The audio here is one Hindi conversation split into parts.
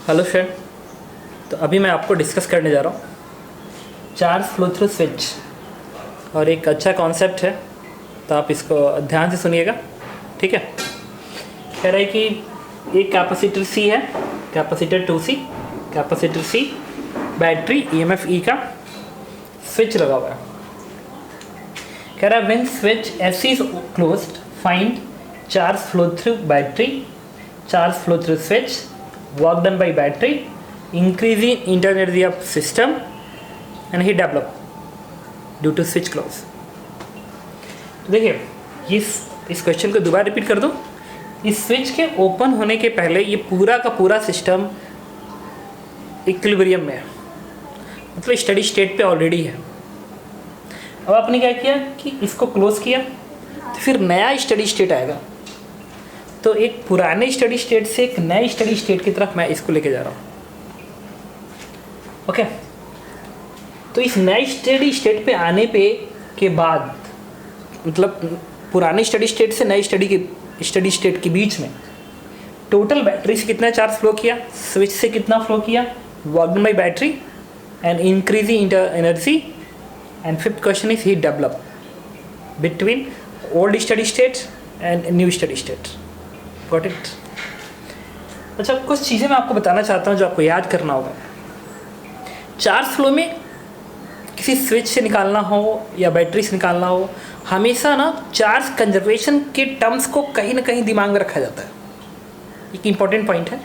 Hello friend. तो अभी मैं आपको डिस्कस करने जा रहा हूँ चार्ज फ्लो थ्रू स्विच, और एक अच्छा कॉन्सेप्ट है, तो आप इसको ध्यान से सुनिएगा। ठीक है। कह रहा है कि एक कैपेसिटर C है, capacitor 2C, capacitor C, battery EMF E का स्विच लगा हुआ है। कह रहा है when switch SC is closed find charge flow through battery, charge flow through switch, work done by battery, increasing internal energy of system, and heat develop due to switch close। तो देखिए इस क्वेश्चन को दोबारा रिपीट कर दूं। इस स्विच के ओपन होने के पहले ये पूरा का पूरा सिस्टम इक्विलिब्रियम में है, मतलब स्टडी स्टेट पे ऑलरेडी है। अब आपने क्या किया कि इसको क्लोज किया, तो फिर नया स्टडी स्टेट आएगा। तो एक पुराने स्टडी स्टेट से एक नए स्टडी स्टेट की तरफ मैं इसको लेके जा रहा हूँ। ओके। तो इस नए स्टडी स्टेट पे आने पे के बाद, मतलब पुराने स्टडी स्टेट से नए स्टडी स्टेट के बीच में टोटल बैटरी से कितना चार्ज फ्लो किया, स्विच से कितना फ्लो किया, worked bye battery and increasing energy, and fifth question is heat develop between old steady state and new steady state. Got it. अच्छा, कुछ चीज़ें मैं आपको बताना चाहता हूँ जो आपको याद करना होगा। चार्ज फ्लो में किसी स्विच से निकालना हो या बैटरी से निकालना हो, हमेशा ना चार्ज कंजर्वेशन के टर्म्स को कहीं ना कहीं दिमाग में रखा जाता है। एक इम्पॉर्टेंट पॉइंट है,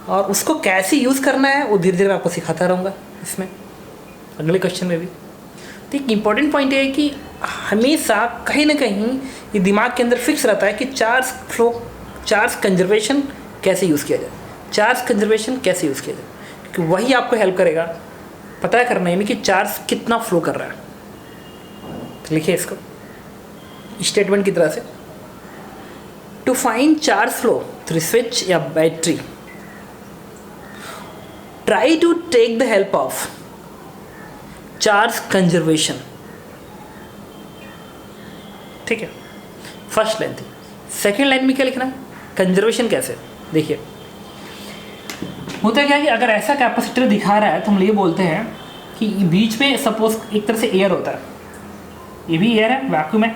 और उसको कैसे यूज़ करना है वो धीरे धीरे मैं आपको सिखाता रहूँगा इसमें, अगले क्वेश्चन में भी। तो एक इम्पॉर्टेंट पॉइंट है कि हमेशा कहीं ना कहीं ये दिमाग के अंदर फिक्स रहता है कि चार्ज कंजर्वेशन कैसे यूज़ किया जाए, चार्ज कंजर्वेशन कैसे यूज़ किया जाए, क्योंकि वही आपको हेल्प करेगा पता करने में कि चार्ज कितना फ्लो कर रहा है। तो लिखिए इसको स्टेटमेंट की तरह से, to find charge flow through switch या battery, try to take the help of charge conservation. ठीक है, फर्स्ट लाइन थी। सेकेंड लाइन में क्या लिखना है, कंजर्वेशन कैसे। देखिए होता है क्या कि अगर ऐसा कैपेसिटर दिखा रहा है तो हम ये बोलते हैं कि बीच में सपोज एक तरह से एयर होता है, ये भी एयर है, वैक्यूम है।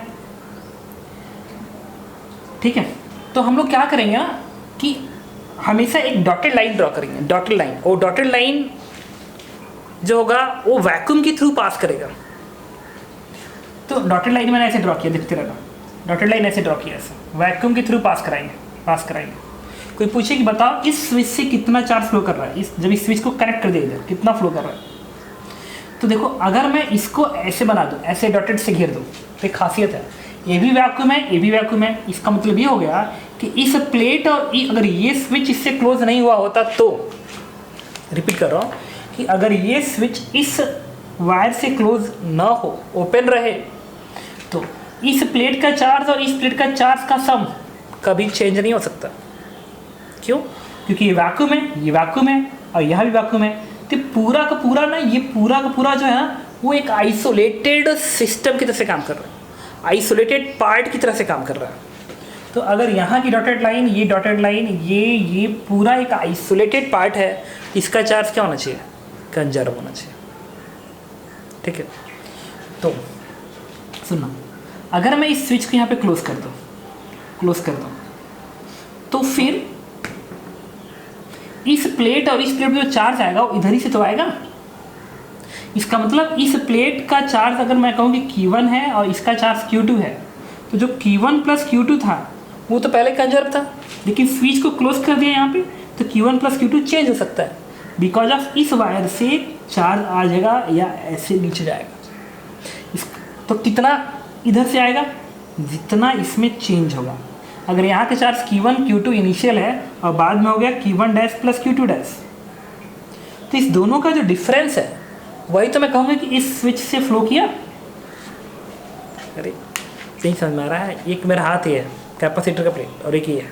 ठीक है, तो हम लोग क्या करेंगे ना कि हमेशा एक डॉटेड लाइन ड्रॉ करेंगे, डॉटेड लाइन। और डॉटेड लाइन जो होगा वो वैक्यूम के थ्रू पास करेगा। तो डॉटेड लाइन मैंने ऐसे ड्रॉ किया, दिखते रहना, डॉटेड लाइन ऐसे ड्रॉ किया, ऐसे वैक्यूम के थ्रू पास कराएंगे। कोई पूछे कि बताओ इस स्विच से कितना चार्ज फ्लो कर रहा है, जब इस स्विच को कनेक्ट कर दिया कितना फ्लो कर रहा है। तो देखो अगर मैं इसको ऐसे बना दूँ, ऐसे डॉटेड से घेर दूँ, तो एक खासियत है, ये भी वैक्यूम है, ये भी वैक्यूम है। इसका मतलब ये हो गया कि इस प्लेट और अगर ये स्विच इससे क्लोज नहीं हुआ होता, तो रिपीट कर रहा हूँ कि अगर ये स्विच इस वायर से क्लोज ना हो, ओपन रहे, तो इस प्लेट का चार्ज और इस प्लेट का चार्ज का सम कभी चेंज नहीं हो सकता। क्यों? क्योंकि ये वैक्यूम है, ये वैक्यूम है, और यहाँ भी वैक्यूम है। तो पूरा का पूरा ना, ये पूरा का पूरा जो है ना, वो एक आइसोलेटेड सिस्टम की तरह से काम कर रहा है, आइसोलेटेड पार्ट की तरह से काम कर रहा है। तो अगर यहाँ की डॉटेड लाइन, ये डॉटेड लाइन, ये पूरा एक आइसोलेटेड पार्ट है, इसका चार्ज क्या होना चाहिए, कंजर्व होना चाहिए। ठीक है, तो सुनना, अगर मैं इस स्विच को यहाँ पे क्लोज कर दूँ, तो फिर इस प्लेट और इस प्लेट में जो चार्ज आएगा वो इधर ही से तो आएगा। इसका मतलब इस प्लेट का चार्ज अगर मैं कहूँ कि Q1 है और इसका चार्ज Q2 है, तो जो Q1 प्लस Q2 था वो तो पहले कंजर्व था, लेकिन स्विच को क्लोज कर दिया यहाँ पे, तो Q1 प्लस Q2 चेंज हो सकता है। बिकॉज ऑफ इस वायर से चार्ज आ जाएगा या ऐसे नीचे जाएगा। तो कितना इधर से आएगा, जितना इसमें चेंज होगा। अगर यहाँ के चार्ज Q1 Q2 इनिशियल है और बाद में हो गया Q1 dash plus Q2 dash, तो इस दोनों का जो डिफरेंस है वही तो मैं कहूँगा कि इस स्विच से फ्लो किया। अरे नहीं समझ में आ रहा है, एक मेरा हाथ ही है कैपेसिटर का प्लेट, और एक ही है,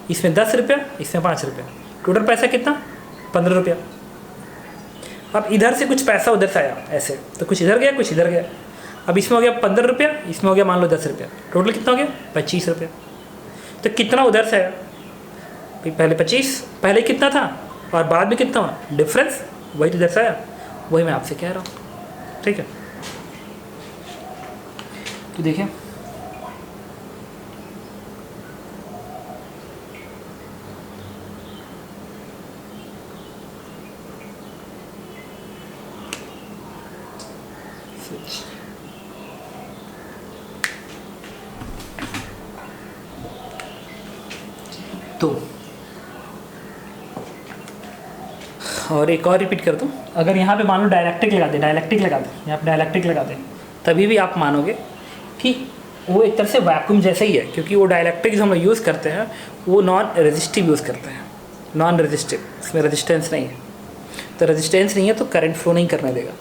इसमें 10 रुपया, इसमें 5 रुपया, टोटल पैसा कितना, 15 रुपया। अब इधर से कुछ पैसा उधर से आया ऐसे, तो कुछ इधर गया, कुछ इधर गया। अब इसमें हो गया 15 रुपया, इसमें हो गया मान लो 10 रुपया, टोटल कितना हो गया 25 रुपया। तो कितना उधर से आया, पहले 25, पहले कितना था और बाद में कितना हुआ डिफरेंस, वही तो दर्शाया, वही मैं आपसे कह रहा हूँ। ठीक है, तो देखिए तो, और एक और रिपीट कर दूँ, अगर यहाँ पे मान लो डायलैक्ट्रिक लगा दे, यहाँ पे डायलैक्ट्रिक लगा दे, तभी भी आप मानोगे कि वो एक तरह से वैक्यूम जैसा ही है, क्योंकि वो डायलैक्ट्रिक जो हम लोग यूज़ करते हैं वो नॉन रेजिस्टिव यूज़ करते हैं, नॉन रेजिस्टिव, इसमें रेजिस्टेंस नहीं है। तो रेजिस्टेंस नहीं है तो करंट फ्लो नहीं करने देगा,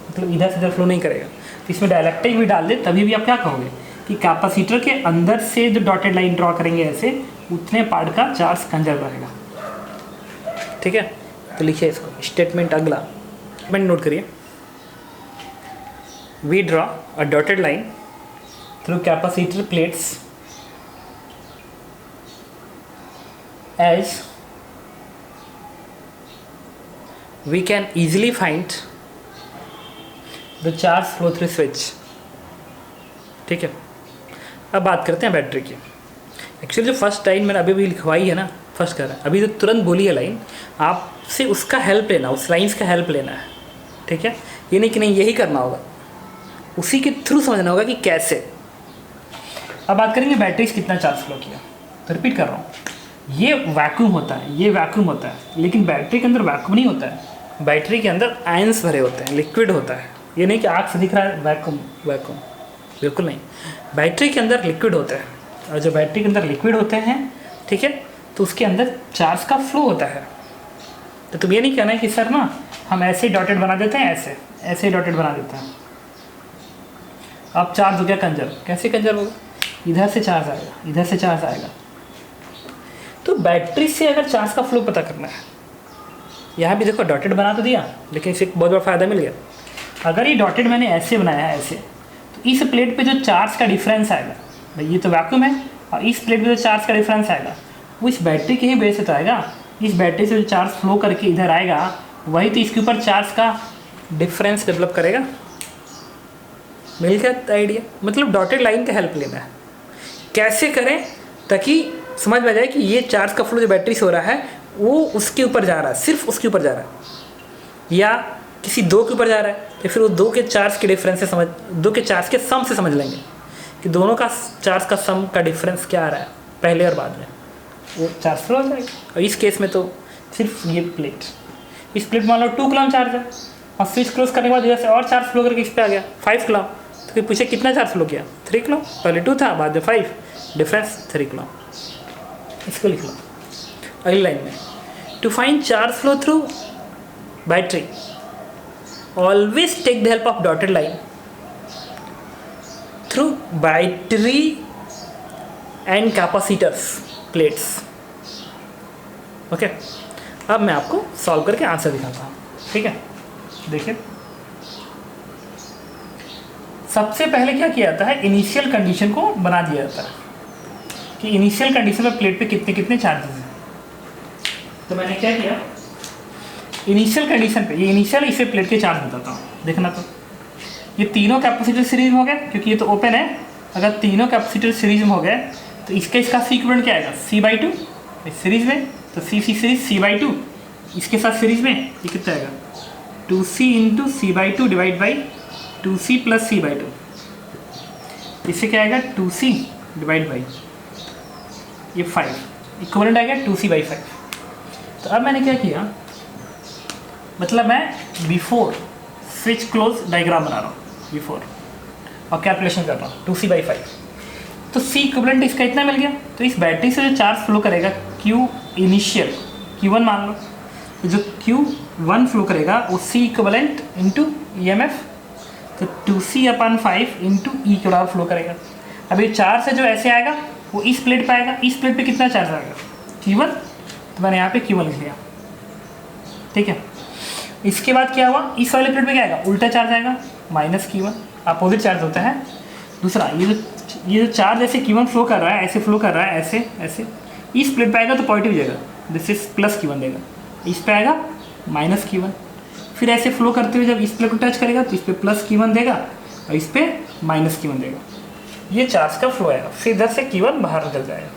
मतलब इधर से इधर फ्लो नहीं करेगा। तो इसमें डायलैक्ट्रिक भी डाल दे तभी भी आप क्या कहोगे कि कैपेसिटर के अंदर से जो डॉटेड लाइन ड्रॉ करेंगे ऐसे, उतने पार्ट का चार्ज कंजर्व रहेगा। ठीक है, तो लिखिए इसको स्टेटमेंट। अगला स्टेटमेंट नोट करिए, we draw a dotted line through capacitor plates as we can easily find the charge flow through switch। ठीक है, अब बात करते हैं बैटरी की। एक्चुअली जो फर्स्ट लाइन मैंने अभी भी लिखवाई है ना, फर्स्ट कर रहा है अभी जो तुरंत बोली है लाइन, आपसे उसका हेल्प लेना, उस लाइन्स का हेल्प लेना है। ठीक है, ये नहीं कि नहीं यही करना होगा, उसी के थ्रू समझना होगा कि कैसे। अब बात करेंगे बैटरी से कितना चार्ज फ्लो किया। तो रिपीट कर रहा हूँ, ये वैक्यूम होता है, ये वैक्यूम होता है, लेकिन बैटरी के अंदर वैक्यूम नहीं होता है। बैटरी के अंदर आयंस भरे होते हैं, लिक्विड होता है। ये नहीं कि आँख से दिख रहा है वैक्यूम, वैक्यूम बिल्कुल नहीं। बैटरी के अंदर लिक्विड होता है, और जो बैटरी के अंदर लिक्विड होते हैं, ठीक है, तो उसके अंदर चार्ज का फ्लो होता है। तो तुम ये नहीं कहना है कि सर ना हम ऐसे ही डॉटेड बना देते हैं, ऐसे ही डॉटेड बना देते हैं, अब चार्ज हो गया कंजर्व। कैसे कंजर्व होगा? इधर से चार्ज आएगा, इधर से चार्ज आएगा। तो बैटरी से अगर चार्ज का फ्लो पता करना है, यहाँ भी देखो डॉटेड बना तो दिया, लेकिन इससे एक बहुत बड़ा फ़ायदा मिल गया। अगर ये डॉटेड मैंने ऐसे बनाया है ऐसे, तो इस प्लेट पे जो चार्ज का डिफरेंस आएगा, भाई ये तो वैक्यूम है, और इस प्लेट पे जो चार्ज का डिफरेंस आएगा वो इस बैटरी के ही बेस से तो आएगा। इस बैटरी से जो चार्ज फ्लो करके इधर आएगा, वही तो इसके ऊपर चार्ज का डिफरेंस डेवलप करेगा। मिल गया आइडिया? मतलब डॉटेड लाइन का हेल्प लेना है, कैसे करें ताकि समझ में आ जाए कि ये चार्ज का फ्लो जो बैटरी से हो रहा है वो उसके ऊपर जा रहा है, सिर्फ उसके ऊपर जा रहा है, या किसी दो के ऊपर जा रहा है, तो फिर वो दो के चार्ज के डिफरेंस से समझ, दो के चार्ज के सम से समझ लेंगे कि दोनों का चार्ज का सम का डिफरेंस क्या आ रहा है पहले और बाद में, वो चार्ज फ्लो हो जाएगा। और इस केस में तो सिर्फ ये प्लेट, इस प्लेट मान लो 2 कूलम चार्ज है, और स्विच क्लोज करने के बाद इधर से और चार्ज फ्लो करके इस पर आ गया 5 कूलम। तो फिर पूछे कितना चार्ज फ्लो किया? 3 कूलम, पहले 2 था बाद में 5, डिफरेंस 3 कूलम। इसको लिख लो अगली लाइन में, to find charge flow through battery always take the help of dotted line through battery and capacitors plates. Okay, अब मैं आपको सॉल्व करके आंसर दिखाता हूँ। ठीक है, देखिए सबसे पहले क्या किया जाता है, इनिशियल कंडीशन को बना दिया जाता है कि इनिशियल कंडीशन में प्लेट पे कितने कितने चार्जेस हैं। तो मैंने क्या किया, इनिशियल कंडीशन पे, ये इनिशियल इसे प्लेट के चार्ज बताता हूँ, देखना। तो ये तीनों कैपेसिटर सीरीज में हो गए, क्योंकि ये तो ओपन है। अगर तीनों कैपेसिटर सीरीज में हो गए तो इसका सी इक्विवेलेंट क्या आएगा, C/2 इस सीरीज में, तो C सीरीज C/2, इसके साथ सीरीज में ये कितना आएगा 2C × C/2 divide by 2C + C/2, इससे क्या आएगा 2C डिवाइड बाई ये 5, इक्विवेलेंट आएगा 2C/5। तो अब मैंने क्या किया, मतलब मैं बिफोर स्विच क्लोज डायग्राम बना रहा हूँ, बिफोर, और कैलकुलेशन कर रहा हूँ 2C/5। तो C इक्विवेलेंट इसका इतना मिल गया। तो इस बैटरी से जो चार्ज फ्लो करेगा Q इनिशियल, Q1 मान लो, तो जो Q1 फ्लो करेगा वो C इक्विवेलेंट इंटू EMF, तो 2C/5 इंटू E के बराबर फ्लो करेगा। अब ये चार्ज है जो ऐसे आएगा वो इस प्लेट पे आएगा, इस प्लेट पे कितना चार्ज आएगा Q1, तो मैंने यहाँ पे Q1 लिख लिया। ठीक है, इसके बाद क्या हुआ, इस वाले प्लेट पे क्या आएगा, उल्टा चार्ज आएगा -Q1, अपोजिट चार्ज होता है। दूसरा ये जो चार्ज ऐसे Q1 फ्लो कर रहा है, ऐसे फ्लो कर रहा है, ऐसे ऐसे, इस प्लेट पे आएगा तो पॉजिटिव जाएगा, दिस इज +Q1 देगा। इस पे आएगा माइनस Q1, फिर ऐसे फ्लो करते हुए जब इस प्लेट को टच करेगा तो इस पे प्लस Q1 देगा और इस पे माइनस Q1 देगा। ये चार्ज का फ्लो आएगा, फिर इधर से Q1 बाहर निकल जाएगा।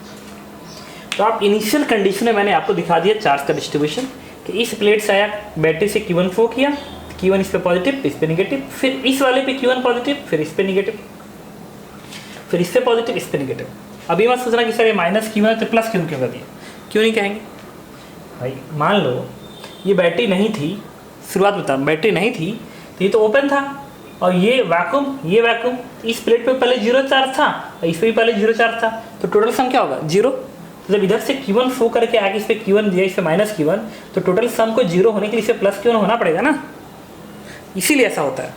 तो आप इनिशियल कंडीशन में मैंने आपको दिखा दिया चार्ज का डिस्ट्रीब्यूशन कि इस प्लेट से आया, बैटरी से Q1 फ्लो किया, Q1 इस पे पॉजिटिव, इस पे निगेटिव, फिर इस वाले पे Q1 पॉजिटिव, फिर इस पे निगेटिव, फिर इस पे पॉजिटिव, इस पे निगेटिव। अभी मत सोचना कि सर ये माइनस Q1 तो प्लस Q1 क्यों कर दिया, क्यों नहीं कहेंगे भाई। मान लो ये बैटरी नहीं थी, शुरुआत बता, बैटरी नहीं थी तो ये तो ओपन था और ये वैक्यूम, इस प्लेट पे पहले 0 चार्ज था और इस पे भी पहले 0 चार्ज था, तो टोटल सम क्या होगा 0। तो जब इधर से Q1 फ्लो करके आगे इस पे Q1 दिया, इस पे माइनस Q1, तो टोटल सम को 0 होने के लिए इसे प्लस Q1 होना पड़ेगा ना। इसीलिए ऐसा होता है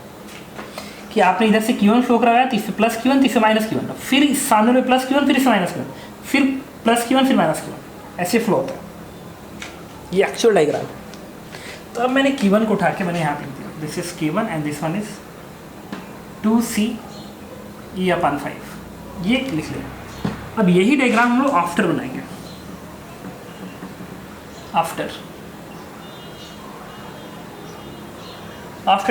कि आपने इधर से Q1 फ्लो करवाया तो इस पे प्लस Q1, तो इस पे माइनस Q1, फिर इस सामने में प्लस Q1, फिर इस माइनस Q1, फिर प्लस Q1, फिर माइनस Q1, ऐसे फ्लो होता है। ये एक्चुअल डायग्राम। तो अब मैंने Q1 को उठा के मैंने यहाँ पे लिख दिया, this is Q1 and this one is 2CE/5, ये लिख लिया। अब यही डायग्राम हम लोग आफ्टर बनाएंगे। आफ्टर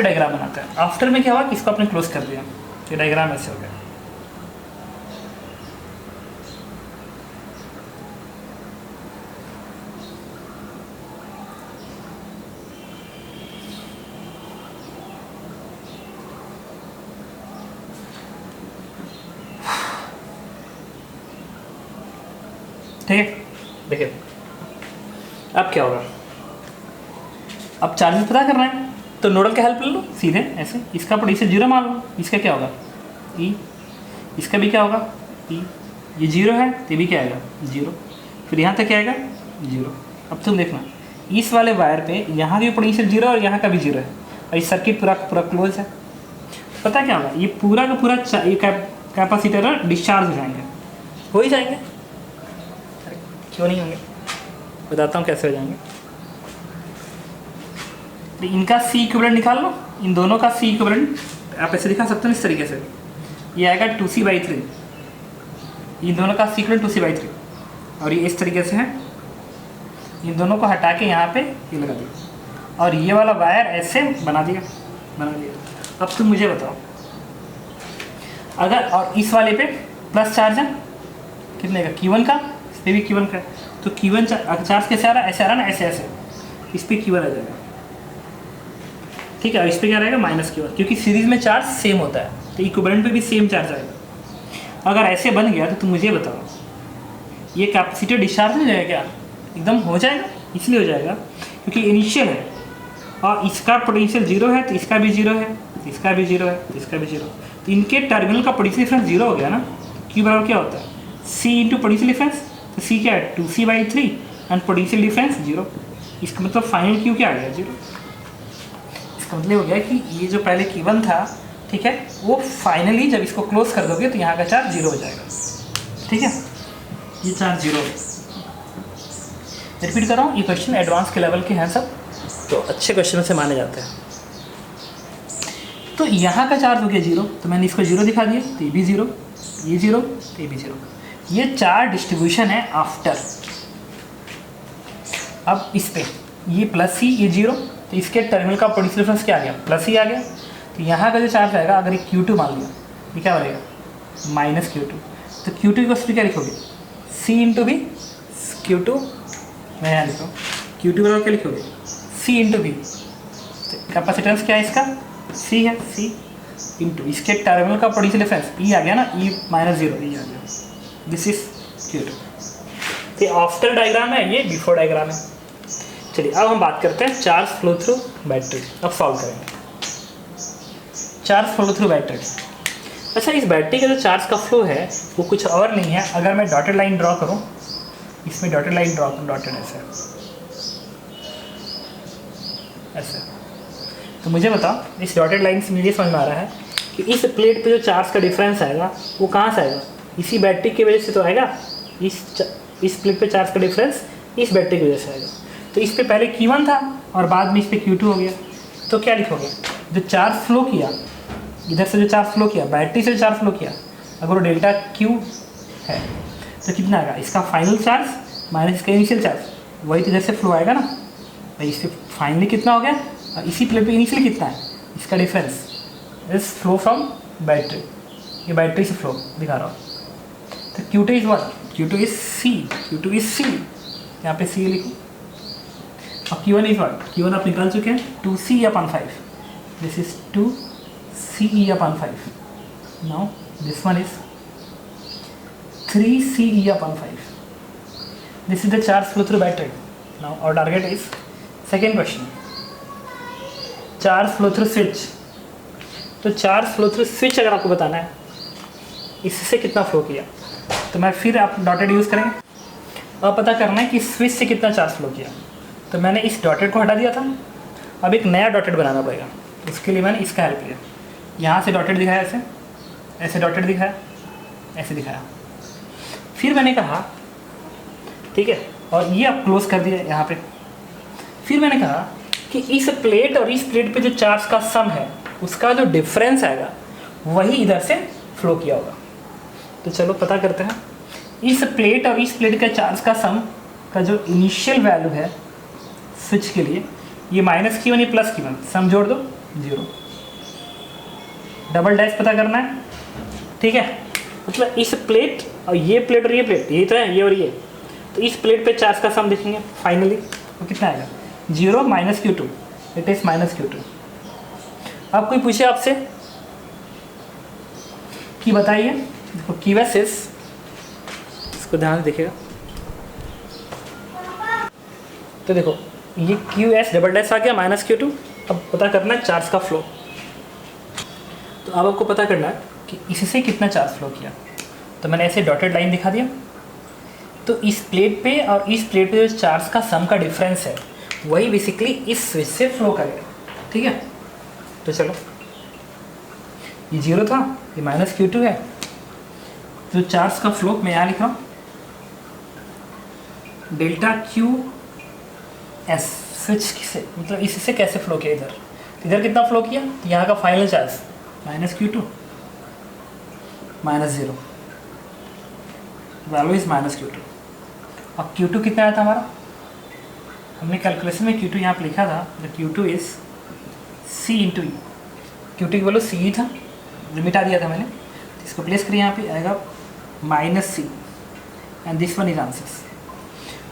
डायग्राम बनाते हैं। आफ्टर में क्या हुआ कि इसको आपने क्लोज कर दिया, ये डायग्राम ऐसे हो गया। ठीक है, देखिए अब क्या होगा। अब चार्जेस पता करना है तो नोडल का हेल्प ले लो, सीधे ऐसे इसका पोटेंशियल 0 मान लो, इसका क्या होगा E, इसका भी क्या होगा E, ये 0 है तो भी क्या आएगा 0, फिर यहाँ तक क्या आएगा 0। अब तुम देखना इस वाले वायर पे यहाँ भी पोटेंशियल 0 और यहाँ का भी 0 है और इस सर्किट पूरा क्लोज है। पता क्या होगा, ये पूरा का पूरा ये कैपेसिटर ना डिस्चार्ज हो जाएंगे, हो ही जाएंगे। क्यों नहीं होंगे, बताता हूँ कैसे हो जाएंगे। तो इनका C इक्विवेलेंट निकाल लो, इन दोनों का C इक्विवेलेंट आप ऐसे दिखा सकते हो इस तरीके से, ये आएगा 2C/3, इन दोनों का C इक्विवेलेंट 2C/3 और ये इस तरीके से है। इन दोनों को हटा के यहाँ पे ये लगा दिया और ये वाला वायर ऐसे बना दिया। अब तुम मुझे बताओ, अगर और इस वाले पे प्लस चार्ज है कितने का Q1 का, इस पर भी Q1 का, तो Q1 चार्ज कैसे आ रहा है, ऐसे आ रहा है ना, ऐसे इस पर Q1 आ जाएगा। ठीक है, और इस पर क्या रहेगा -Q1, क्योंकि सीरीज में चार्ज सेम होता है तो इक्विवेलेंट पे भी सेम चार्ज आएगा। अगर ऐसे बन गया तो तुम मुझे बताओ ये कैपेसिटर डिस्चार्ज हो जाएगा क्या, एकदम हो जाएगा। इसलिए हो जाएगा क्योंकि इनिशियल है और इसका पोटेंशियल 0 है तो इसका भी 0 है, इसका भी 0 है, इसका भी 0, तो इनके टर्मिनल का पोटेंशियल डिफरेंस 0 हो गया ना। Q बराबर क्या होता है C इंटू पोटेंशियल डिफरेंस, तो C क्या है 2C/3 एंड पोटेंशियल डिफरेंस 0। इसका मतलब फाइनल Q क्या आ गया 0। इसका मतलब हो गया कि ये जो पहले Q1 था, ठीक है, वो फाइनली जब इसको क्लोज कर दोगे तो यहाँ का चार्ज 0 हो जाएगा। ठीक है, ये चार्ज 0। रिपीट कर रहा हूँ, ये क्वेश्चन एडवांस के लेवल के हैं सब, तो अच्छे क्वेश्चन से माने जाते हैं। तो यहाँ का चार्ज हो गया 0, तो मैंने इसको 0 दिखा दिया, तो ये भी 0, ये 0, तो ये भी 0। ये चार्ज डिस्ट्रीब्यूशन है आफ्टर। अब इस पे ये प्लस C, ये 0, तो इसके टर्मिनल का पोटेंशियल डिफरेंस क्या आ गया, प्लस ही आ गया। तो यहाँ का जो चार्ज आएगा, अगर एक Q2 मान लिया, ये क्या बनेगा -Q2, तो Q2 को क्या लिखोगे C इंटू भी Q2, मैं यहाँ लिखूँ Q2 बराबर क्या लिखोगे C इंटू भी, तो कैपेसिटेंस क्या है इसका C है, C इंटू इसके टर्मिनल का पोटेंशियल डिफरेंस E आ गया ना, E -0 E आ गया, दिस इज Q2। तो आफ्टर डायग्राम है, ये बिफोर डायग्राम है। चलिए अब हम बात करते हैं चार्ज फ्लो थ्रू बैटरी। अब सॉल्व करेंगे चार्ज फ्लो थ्रू बैटरी। अच्छा, इस बैटरी का जो चार्ज का फ्लो है वो कुछ और नहीं है। अगर मैं डॉटेड लाइन ड्रॉ करूँ, इसमें डॉटेड लाइन ड्रॉ करूँ, डॉटेड ऐसे, तो मुझे बताओ इस डॉटेड लाइन से मुझे समझ में आ रहा है कि इस प्लेट पे जो चार्ज का डिफरेंस आएगा वो कहाँ से आएगा, इसी बैटरी की वजह से तो आएगा। इस प्लेट पे चार्ज का डिफरेंस इस बैटरी की वजह से आएगा। तो इस पे पहले Q1 था और बाद में इस पे Q2 हो गया, तो क्या लिखोगे, जो चार्ज फ्लो किया इधर से, जो चार्ज फ्लो किया बैटरी से, जो चार्ज फ्लो किया, अगर वो डेल्टा Q है तो कितना आएगा, इसका फाइनल चार्ज माइनस इसका इनिशियल चार्ज, वही तो इधर से फ्लो आएगा ना। भाई इस पर फाइनली कितना हो गया, और इसी प्लेट पे इनिशियली कितना है, इसका difference is flow from battery, ये बैटरी से फ्लो दिखा रहा हूँ। तो Q2 is one, Q2 is C, Q2 is C, यहाँ पे C लिखो। और Q1 इज वन, Q1 आप निकाल चुके हैं 2C/5, this is 2CE/5। Now this one is 3CE/5, this is the charge flow through battery. Now our target is second question, charge flow through switch. तो चार्ज फ्लो थ्रू स्विच अगर आपको बताना है इससे कितना फ्लो किया, तो मैं फिर आप डॉटेड यूज़ करेंगे और पता करना है कि स्विच से कितना चार्ज फ्लो किया। तो मैंने इस डॉटेड को हटा दिया था, अब एक नया डॉटेड बनाना पड़ेगा, उसके लिए मैंने इसका हेल्प लिया। यहाँ से डॉटेड दिखाया, ऐसे ऐसे डॉटेड दिखाया, ऐसे दिखाया, फिर मैंने कहा ठीक है, और ये आप क्लोज कर दिया यहाँ पे। फिर मैंने कहा कि इस प्लेट और इस प्लेट पे जो चार्ज का सम है उसका जो डिफरेंस आएगा वही इधर से फ्लो किया होगा। तो चलो पता करते हैं, इस प्लेट और इस प्लेट का चार्ज का सम का जो इनिशियल वैल्यू है स्विच के लिए, ये -Q1 ये +Q1, सम जोड़ दो 0, डबल डैश पता करना है, ठीक है। मतलब इस प्लेट और ये प्लेट और ये प्लेट, ये तो है, ये और ये, तो इस प्लेट पे चार्ज का सम देखेंगे फाइनली तो कितना आएगा 0 -Q2, इट इज़ -Q2। अब कोई पूछे आपसे कि बताइए, देखो QS इज, इसको ध्यान से देखिएगा, तो देखो ये QS डबल डैश आ गया -Q2। अब पता करना है चार्ज का फ्लो, तो अब आपको पता करना है कि इससे कितना चार्ज फ्लो किया। तो मैंने ऐसे डॉटेड लाइन दिखा दिया, तो इस प्लेट पे और इस प्लेट पे जो चार्ज का सम का डिफरेंस है वही बेसिकली इस स्विच से फ्लो करेगा, ठीक है। तो चलो ये 0 था, ये -Q2 है, तो चार्ज का फ्लो मैं यहाँ लिख रहा हूँ ΔQS, स्विच से मतलब इससे कैसे फ्लो किया, इधर कितना फ्लो किया, तो यहाँ का final charge -Q2 -0, value is -Q2। और Q2 कितना आया था हमारा, हमने कैलकुलेशन में Q2 यहाँ पर लिखा था, the Q2 is C × E, Q2 की वैल्यू C ही था, लिमिट आ दिया था मैंने, इसको प्लेस करिए यहाँ पे, आएगा -C, and this one is answers.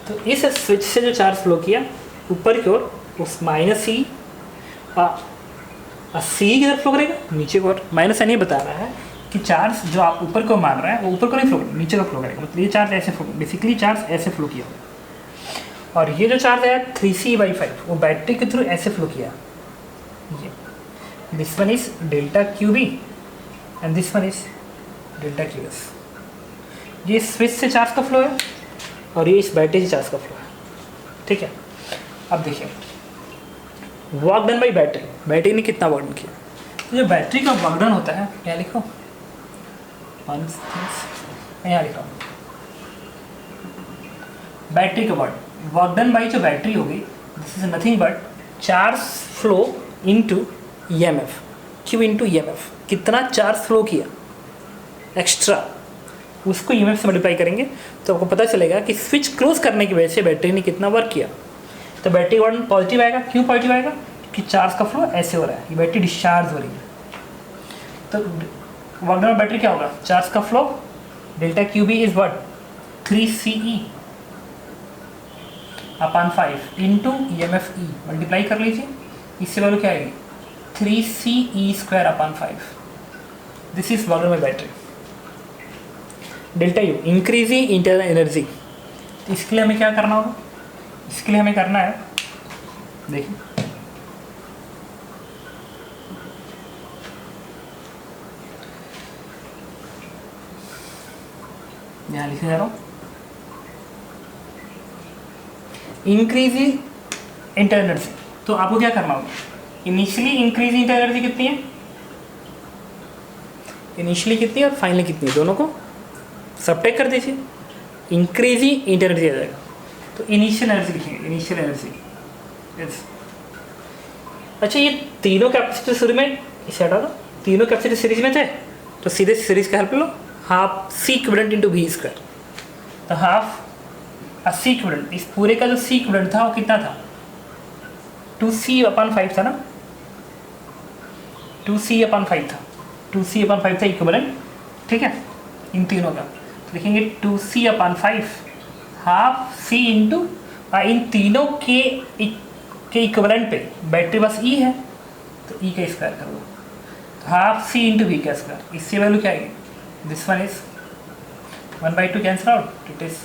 तो इस स्विच से जो चार्ज फ्लो किया ऊपर की ओर, उस -C C की तरफ फ्लो करेगा, नीचे की ओर माइनस नहीं बता रहा है कि चार्ज जो आप ऊपर को मान रहे हैं वो ऊपर को नहीं फ्लो करेगा, नीचे को फ्लो करेगा। मतलब ये चार्ज ऐसे फ्लो, बेसिकली चार्ज ऐसे फ्लो किया होगा। और ये जो चार्ज है 3C/5 वो बैटरी के थ्रू ऐसे फ्लो किया, ये this one is ΔQB and this one is ΔQS। ये स्विच से चार्ज का फ्लो है और ये इस बैटरी से चार्ज का फ्लो है, ठीक है। अब देखिए work done by battery, battery ने कितना वर्क डन किया। तो जो बैटरी का वर्क डन होता है, क्या लिखो, यहाँ लिखा बैटरी का वर्क डन बाई जो बैटरी होगी, this is nothing but charge flow into EMF, Q × EMF, कितना चार्ज फ्लो किया एक्स्ट्रा, उसको EMF से मल्टीप्लाई करेंगे तो आपको पता चलेगा कि स्विच क्लोज करने की वजह से बैटरी ने कितना वर्क किया। तो बैटरी वन पॉजिटिव आएगा, क्यों पॉजिटिव आएगा, कि चार्ज का फ्लो ऐसे हो रहा है, ये बैटरी डिस्चार्ज हो रही है। तो वर्क डन बैटरी क्या होगा, चार्ज का flow ΔQB is what 3CE/5 into EMF E, multiply कर लीजिए, इससे वैल्यू क्या आएगी 3CE²/5। This is work done by battery. ΔU increasing internal energy, इसके लिए हमें क्या करना होगा, इसके लिए हमें करना है, देखिए यहाँ लिखने जा रहा हूँ, इंक्रीजिंग इंटरनल एनर्जी। तो आपको क्या करना होगा, इनिशियली इंक्रीजिंग इंटरनल एनर्जी कितनी है, इनिशियली कितनी है और फाइनली कितनी है, दोनों को सबट्रैक्ट कर दीजिए, इंक्रीजिंग इंटरनल एनर्जी आ जाएगा। तो इनिशियल एनर्जी लिखेंगे, इनिशियल एनर्जी यस। अच्छा ये तीनों कैपेसिटर शुरू में इसे हटा दो, तीनों कैपेसिटर सीरीज में थे तो सीधे सीरीज का हेल्प लो, half C equivalent into V²। तो हाफ C इक्विवेलेंट, इस पूरे का जो C इक्विवेलेंट था वो कितना था 2c/5 था ना, 2c/5 था, 2c/5 था इक्विवेलेंट, ठीक है, इन तीनों का। तो लिखेंगे 2c/5 हाफ c इंटू इन तीनों के इक्विवेलेंट पे बैटरी बस ई है तो ई का स्क्वायर कर दो, तो हाफ c इंटू वी का स्क्वायर। इससे वैल्यू क्या आएगी, this one is 1/2 cancel out, it is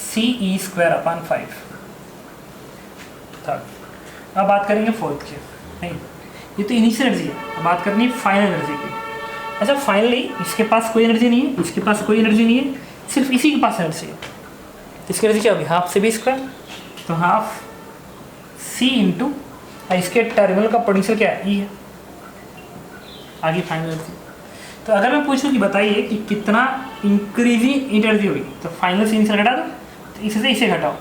ce²/5 third. अब बात करेंगे फोर्थ की, नहीं ये तो इनिशियल एनर्जी है, अब बात करनी है फाइनल एनर्जी की। अच्छा फाइनली इसके पास कोई एनर्जी नहीं है, इसके पास कोई एनर्जी नहीं है, सिर्फ इसी के पास एनर्जी है। इसकी एनर्जी क्या होगी, हाफ से भी स्क्वायर, तो हाफ c इंटू इसके टर्मिनल का पोटेंशियल क्या है, ई है, आगे फाइनल एनर्जी। तो अगर मैं पूछूं कि बताइए कि कितना इंक्रीजिंग एनर्जी होगी, तो फाइनल से इनिशियल घटा दो, तो इससे इसे घटाओ,